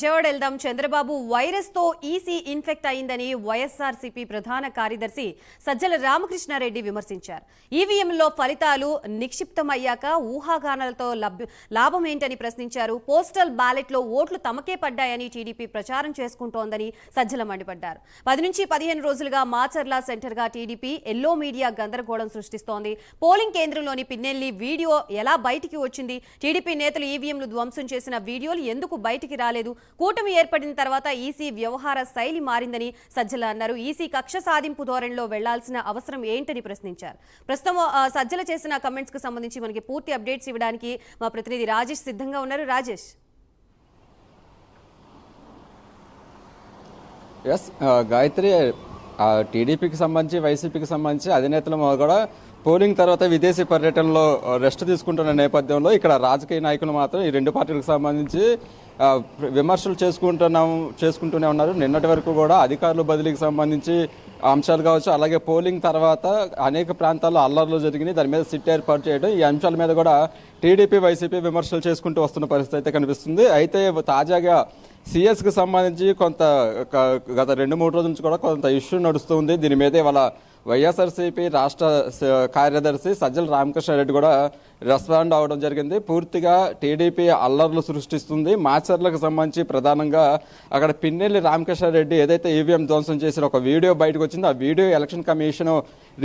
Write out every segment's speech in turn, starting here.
విజయవాడ వెళ్దాం. చంద్రబాబు వైరస్ తో EC infect అయిందని వైఎస్ఆర్సీపీ ప్రధాన కార్యదర్శి సజ్జల రామకృష్ణారెడ్డి విమర్శించారు. ఈవీఎంలో ఫలితాలు నిక్షిప్తమయ్యాక ఊహాగానాలతో లాభం ఏంటని ప్రశ్నించారు. పోస్టల్ బ్యాలెట్ లో ఓట్లు తమకే పడ్డాయని టీడీపీ ప్రచారం చేసుకుంటోందని సజ్జల మండిపడ్డారు. 10 నుంచి 15 రోజులుగా మాచర్ల సెంటర్ గా టీడీపీ ఎల్లో మీడియా గందరగోళం సృష్టిస్తోంది. పోలింగ్ కేంద్రంలోని పిన్నెల్లి వీడియో ఎలా బయటికి వచ్చింది? టీడీపీ నేతలు ఈవీఎంలు ధ్వంసం చేసిన వీడియోలు ఎందుకు బయటికి రాలేదు? కూటమి ఏర్పడిన తర్వాత ఈసీ వ్యవహార శైలి మారిందని సజ్జల అన్నారు. ఈసీ కక్ష సాధింపు ధోరణిలో వెళ్లాల్సిన అవసరం ఏంటని ప్రశ్నించారు. ప్రస్తుతం సజ్జల చేసిన కమెంట్స్ కు సంబంధించి మనకి పూర్తి అప్డేట్స్ ఇవ్వడానికి మా ప్రతినిధి రాజేష్ సిద్ధంగా ఉన్నారు. రాజేష్, గాయత్రి, టీడీపీకి సంబంధించి వైసీపీకి సంబంధించి అధినేతలు కూడా పోలింగ్ తర్వాత విదేశీ పర్యటనలో రెస్ట్ తీసుకుంటున్న నేపథ్యంలో ఇక్కడ రాజకీయ నాయకులు మాత్రం ఈ రెండు పార్టీలకు సంబంధించి విమర్శలు చేసుకుంటూనే ఉన్నారు. నిన్నటి వరకు కూడా అధికారుల బదిలీకి సంబంధించి అంశాలు కావచ్చు, అలాగే పోలింగ్ తర్వాత అనేక ప్రాంతాల్లో అల్లర్లు జరిగినాయి, దాని మీద సిట్ ఏర్పాటు చేయడం, ఈ అంశాల మీద కూడా టీడీపీ వైసీపీ విమర్శలు చేసుకుంటూ వస్తున్న పరిస్థితి అయితే కనిపిస్తుంది. అయితే తాజాగా సిఎస్కి సంబంధించి గత 2-3 రోజుల నుంచి కూడా కొంత ఇష్యూ నడుస్తుంది. దీని మీద ఇవాళ వైఎస్ఆర్సీపీ రాష్ట్ర కార్యదర్శి సజ్జల రామకృష్ణారెడ్డి కూడా రెస్పాండ్ అవడం జరిగింది. పూర్తిగా టీడీపీ అల్లర్లు సృష్టిస్తుంది. మాచర్లకు సంబంధించి ప్రధానంగా అక్కడ పిన్నెల్లి రామకృష్ణారెడ్డి ఏదైతే ఈవీఎం ధ్వంసం చేసిన ఒక వీడియో బయటకు వచ్చిందో, ఆ వీడియో ఎలక్షన్ కమిషన్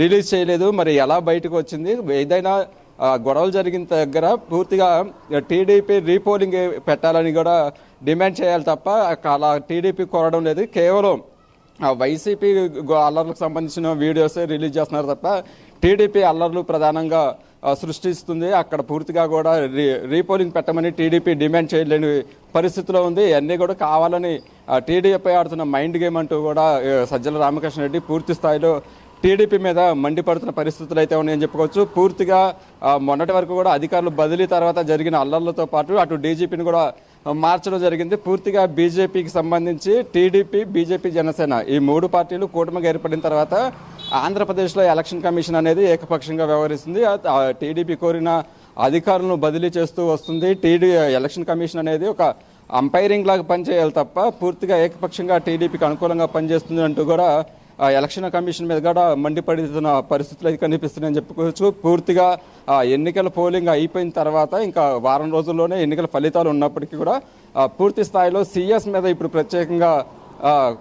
రిలీజ్ చేయలేదు. మరి ఎలా బయటకు వచ్చింది? ఏదైనా గొడవలు జరిగిన దగ్గర పూర్తిగా టీడీపీ రీపోలింగ్ పెట్టాలని కూడా డిమాండ్ చేయాలి తప్ప అలా టీడీపీ కోరడం లేదు. కేవలం వైసీపీ అల్లర్లకు సంబంధించిన వీడియోస్ రిలీజ్ చేస్తున్నారు తప్ప టీడీపీ అల్లర్లు ప్రధానంగా సృష్టిస్తుంది. అక్కడ పూర్తిగా కూడా రీపోలింగ్ పెట్టమని టీడీపీ డిమాండ్ చేయలేని పరిస్థితిలో ఉంది. ఇవన్నీ కూడా కావాలని టీడీపీ ఆడుతున్న మైండ్ గేమ్ అంటూ కూడా సజ్జల రామకృష్ణారెడ్డి పూర్తి స్థాయిలో టీడీపీ మీద మండిపడుతున్న పరిస్థితులు అయితే ఉన్నాయని చెప్పుకోవచ్చు. పూర్తిగా మొన్నటి వరకు కూడా అధికారులు బదిలీ తర్వాత జరిగిన అల్లర్లతో పాటు అటు డీజీపీని కూడా మార్చడం జరిగింది. పూర్తిగా బీజేపీకి సంబంధించి టీడీపీ, బీజేపీ, జనసేన ఈ 3 పార్టీలు కూటమిగా ఏర్పడిన తర్వాత ఆంధ్రప్రదేశ్లో ఎలక్షన్ కమిషన్ అనేది ఏకపక్షంగా వ్యవహరిస్తుంది. టీడీపీ కోరిన అధికారులను బదిలీ చేస్తూ వస్తుంది. ఎలక్షన్ కమిషన్ అనేది ఒక అంపైరింగ్ లాగా పనిచేయాలి తప్ప పూర్తిగా ఏకపక్షంగా టీడీపీకి అనుకూలంగా పనిచేస్తుంది అంటూ కూడా ఎలక్షన్ కమిషన్ మీద కూడా మండిపడుతున్న పరిస్థితులు అయితే కనిపిస్తున్నాయని చెప్పుకోవచ్చు. పూర్తిగా ఎన్నికల పోలింగ్ అయిపోయిన తర్వాత ఇంకా వారం రోజుల్లోనే ఎన్నికల ఫలితాలు ఉన్నప్పటికీ కూడా పూర్తి స్థాయిలో సిఎస్ మీద ఇప్పుడు ప్రత్యేకంగా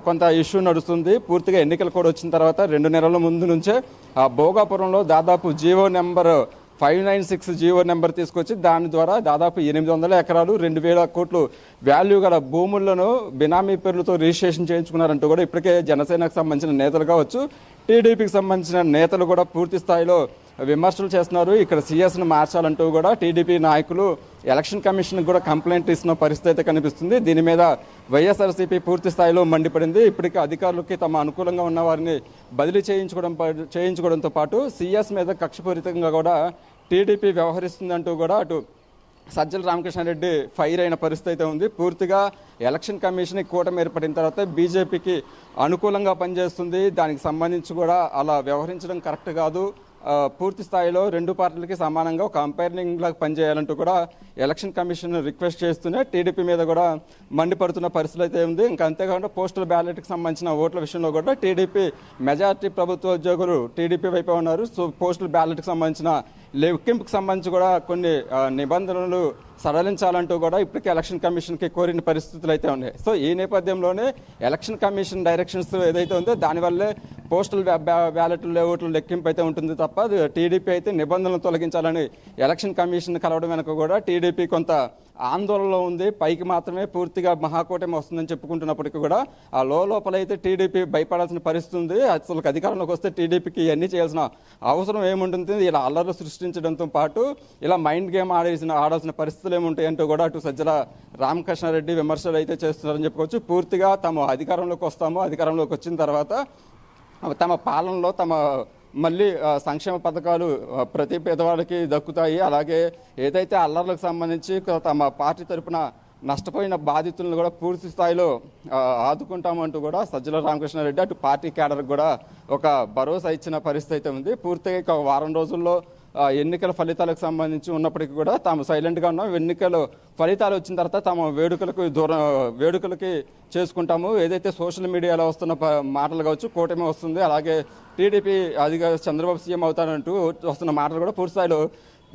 కొంత ఇష్యూ నడుస్తుంది. పూర్తిగా ఎన్నికలు కూడా వచ్చిన తర్వాత 2 నెలల ముందు నుంచే భోగాపురంలో దాదాపు జీవో నెంబర్ 596 జీవో నెంబర్ తీసుకొచ్చి దాని ద్వారా దాదాపు 800 ఎకరాలు 2000 కోట్లు వాల్యూ గల భూములను బినామీ పేర్లతో రిజిస్ట్రేషన్ చేయించుకున్నారంటూ కూడా ఇప్పటికే జనసేనకు సంబంధించిన నేతలు కావచ్చు, టీడీపీకి సంబంధించిన నేతలు కూడా పూర్తి స్థాయిలో విమర్శలు చేస్తున్నారు. ఇక్కడ సిఎస్ను మార్చాలంటూ కూడా టీడీపీ నాయకులు ఎలక్షన్ కమిషన్ కూడా కంప్లైంట్ ఇస్తున్న పరిస్థితి అయితే కనిపిస్తుంది. దీని మీద వైఎస్ఆర్సీపీ పూర్తి స్థాయిలో మండిపడింది. ఇప్పటికే అధికారులకి తమ అనుకూలంగా ఉన్న వారిని బదిలీ చేయించుకోవడంతో పాటు సిఎస్ మీద కక్షపూరితంగా కూడా టీడీపీ వ్యవహరిస్తుందంటూ కూడా అటు సజ్జల రామకృష్ణారెడ్డి ఫైర్ అయిన పరిస్థితి అయితే ఉంది. పూర్తిగా ఎలక్షన్ కమిషన్ కూటమి ఏర్పడిన తర్వాత బీజేపీకి అనుకూలంగా పనిచేస్తుంది. దానికి సంబంధించి కూడా అలా వ్యవహరించడం కరెక్ట్ కాదు. పూర్తి స్థాయిలో 2 పార్టీలకి సమానంగా ఒక అంపైరింగ్ లాగా పనిచేయాలంటూ కూడా ఎలక్షన్ కమిషన్ రిక్వెస్ట్ చేస్తూనే టీడీపీ మీద కూడా మండిపడుతున్న పరిస్థితి అయితే ఉంది. ఇంకా అంతేకాకుండా పోస్టల్ బ్యాలెట్కి సంబంధించిన ఓట్ల విషయంలో కూడా టీడీపీ మెజార్టీ ప్రభుత్వ ఉద్యోగులు టీడీపీ వైపే ఉన్నారు. సో పోస్టల్ బ్యాలెట్కి సంబంధించిన లెక్కింపుకి సంబంధించి కూడా కొన్ని నిబంధనలు సడలించాలంటూ కూడా ఇప్పటికే ఎలక్షన్ కమిషన్కి కోరిన పరిస్థితులు అయితే ఉన్నాయి. సో ఈ నేపథ్యంలోనే ఎలక్షన్ కమిషన్ డైరెక్షన్స్ ఏదైతే ఉందో దానివల్లే పోస్టల్ బ్యాలెట్లు ఓట్ల లెక్కింపు అయితే ఉంటుంది తప్ప టీడీపీ అయితే నిబంధనలు తొలగించాలని ఎలక్షన్ కమిషన్ కలవడం వెనక కూడా టీడీపీ కొంత ఆందోళనలో ఉంది. పైకి మాత్రమే పూర్తిగా మహాకూటమి వస్తుందని చెప్పుకుంటున్నప్పటికీ కూడా ఆ లోపలైతే టీడీపీ భయపడాల్సిన పరిస్థితి ఉంది. అసలు అధికారంలోకి వస్తే టీడీపీకి ఇవన్నీ చేయాల్సిన అవసరం ఏముంటుంది? ఇలా అల్లర్లు సృష్టించడంతో పాటు ఇలా మైండ్ గేమ్ ఆడాల్సిన పరిస్థితులు ఏముంటాయి అంటూ కూడా అటు సజ్జల రామకృష్ణారెడ్డి విమర్శలు అయితే చేస్తున్నారని చెప్పుకోవచ్చు. పూర్తిగా తాము అధికారంలోకి వచ్చిన తర్వాత తమ పాలనలో మళ్ళీ సంక్షేమ పథకాలు ప్రతి పేదవాళ్ళకి దక్కుతాయి. అలాగే ఏదైతే అల్లర్లకు సంబంధించి తమ పార్టీ తరఫున నష్టపోయిన బాధితులను కూడా పూర్తి స్థాయిలో ఆదుకుంటామంటూ కూడా సజ్జల రామకృష్ణారెడ్డి అటు పార్టీ క్యాడర్కి కూడా ఒక భరోసా ఇచ్చిన పరిస్థితి అయితే ఉంది. పూర్తిగా వారం రోజుల్లో ఎన్నికల ఫలితాలకు సంబంధించి ఉన్నప్పటికీ కూడా తాము సైలెంట్గా ఉన్నాం. ఎన్నికలు ఫలితాలు వచ్చిన తర్వాత తమ వేడుకలకి చేసుకుంటాము. ఏదైతే సోషల్ మీడియాలో వస్తున్న మాటలు కావచ్చు, కూటమి వస్తుంది, అలాగే టీడీపీ అధికార చంద్రబాబు సీఎం అవుతారంటూ వస్తున్న మాటలు కూడా పూర్తిస్థాయిలో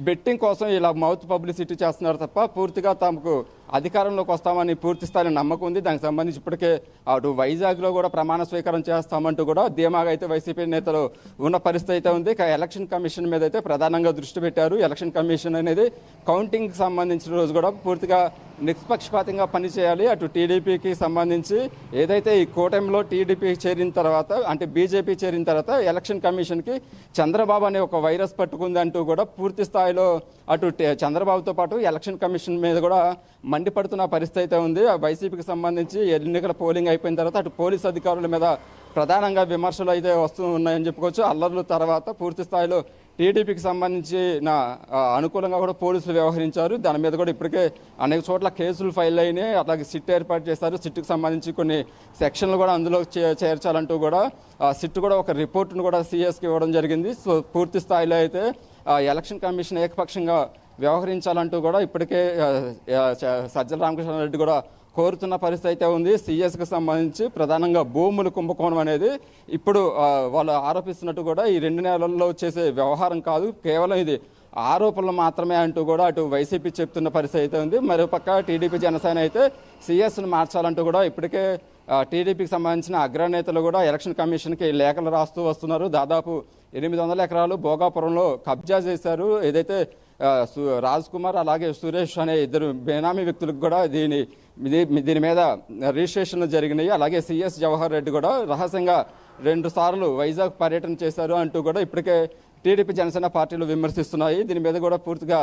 బెట్టింగ్ కోసం ఇలా మౌత్ పబ్లిసిటీ చేస్తున్నారు తప్ప పూర్తిగా తమకు అధికారంలోకి వస్తామని పూర్తి స్థాయిలో నమ్మకం ఉంది. దానికి సంబంధించి ఇప్పటికే అటు వైజాగ్లో కూడా ప్రమాణ స్వీకారం చేస్తామంటూ కూడా ధీమాగా అయితే వైసీపీ నేతలు ఉన్న పరిస్థితి అయితే ఉంది. ఎలక్షన్ కమిషన్ మీద అయితే ప్రధానంగా దృష్టి పెట్టారు. ఎలక్షన్ కమిషన్ అనేది కౌంటింగ్కి సంబంధించిన రోజు కూడా పూర్తిగా నిష్పక్షపాతంగా పనిచేయాలి. అటు టీడీపీకి సంబంధించి ఏదైతే ఈ కూటమిలో టీడీపీ చేరిన తర్వాత అంటే బీజేపీ చేరిన తర్వాత ఎలక్షన్ కమిషన్కి చంద్రబాబు అనే ఒక వైరస్ పట్టుకుందంటూ కూడా పూర్తి స్థాయిలో అటు చంద్రబాబుతో పాటు ఎలక్షన్ కమిషన్ మీద కూడా మండిపడుతున్న పరిస్థితి అయితే ఉంది. ఆ వైసీపీకి సంబంధించి ఎన్నికల పోలింగ్ అయిపోయిన తర్వాత అటు పోలీసు అధికారుల మీద ప్రధానంగా విమర్శలు అయితే వస్తూ ఉన్నాయని చెప్పుకోవచ్చు. అల్లర్ల తర్వాత పూర్తి స్థాయిలో టీడీపీకి సంబంధించిన అనుకూలంగా కూడా పోలీసులు వ్యవహరించారు. దాని మీద కూడా ఇప్పటికే అనేక చోట్ల కేసులు ఫైల్ అయినాయి. అట్లాగే సిట్ ఏర్పాటు చేశారు. సిట్కి సంబంధించి కొన్ని సెక్షన్లు కూడా అందులో చేర్చాలంటూ కూడా సిట్ కూడా ఒక రిపోర్టును కూడా సీఎస్కి ఇవ్వడం జరిగింది. సో పూర్తి స్థాయిలో అయితే ఎలక్షన్ కమిషన్ ఏకపక్షంగా వ్యవహరించాలంటూ కూడా ఇప్పటికే సజ్జల రామకృష్ణారెడ్డి కూడా కోరుతున్న పరిస్థితి అయితే ఉంది. సీఎస్కి సంబంధించి ప్రధానంగా భూములు కుంభకోణం అనేది ఇప్పుడు వాళ్ళు ఆరోపిస్తున్నట్టు కూడా ఈ 2 నెలల్లో చేసే వ్యవహారం కాదు, కేవలం ఇది ఆరోపణలు మాత్రమే అంటూ కూడా అటు వైసీపీ చెప్తున్న పరిస్థితి అయితే ఉంది. మరోపక్క టీడీపీ జనసేన అయితే సీఎస్ను మార్చాలంటూ కూడా ఇప్పటికే టీడీపీకి సంబంధించిన అగ్రనేతలు కూడా ఎలక్షన్ కమిషన్కి లేఖలు రాస్తూ వస్తున్నారు. దాదాపు 800 ఎకరాలు భోగాపురంలో కబ్జా చేశారు. ఏదైతే రాజ్ కుమార్ అలాగే సురేష్ అనే 2 బేనామీ వ్యక్తులకు కూడా దీని మీద రిజిస్ట్రేషన్లు జరిగినాయి. అలాగే సిఎస్ జవహర్ రెడ్డి కూడా రహస్యంగా 2 సార్లు వైజాగ్ పర్యటన చేశారు అంటూ కూడా ఇప్పటికే టీడీపీ జనసేన పార్టీలు విమర్శిస్తున్నాయి. దీని మీద కూడా పూర్తిగా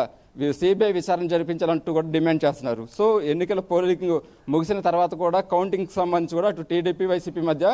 సిబిఐ విచారణ జరిపించాలంటూ కూడా డిమాండ్ చేస్తున్నారు. సో ఎన్నికల పోలింగ్ ముగిసిన తర్వాత కూడా కౌంటింగ్కి సంబంధించి కూడా అటు టీడీపీ వైసీపీ మధ్య